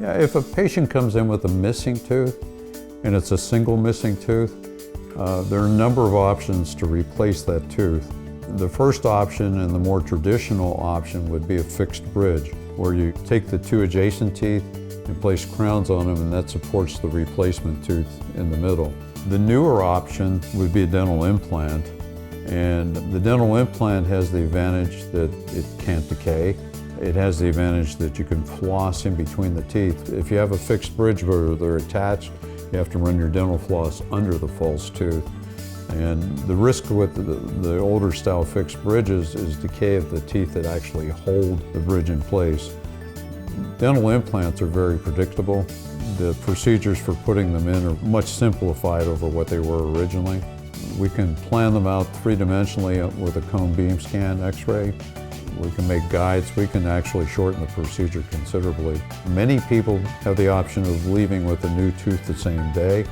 Yeah, if a patient comes in with a missing tooth, and it's a single missing tooth, there are a number of options to replace that tooth. The first option and the more traditional option would be a fixed bridge, where you take the two adjacent teeth and place crowns on them, and that supports the replacement tooth in the middle. The newer option would be a dental implant, and the dental implant has the advantage that it can't decay. It has the advantage that you can floss in between the teeth. If you have a fixed bridge where they're attached, you have to run your dental floss under the false tooth. And the risk with the older style fixed bridges is decay of the teeth that actually hold the bridge in place. Dental implants are very predictable. The procedures for putting them in are much simplified over what they were originally. We can plan them out three-dimensionally with a cone beam scan x-ray. We can make guides. We can actually shorten the procedure considerably. Many people have the option of leaving with a new tooth the same day.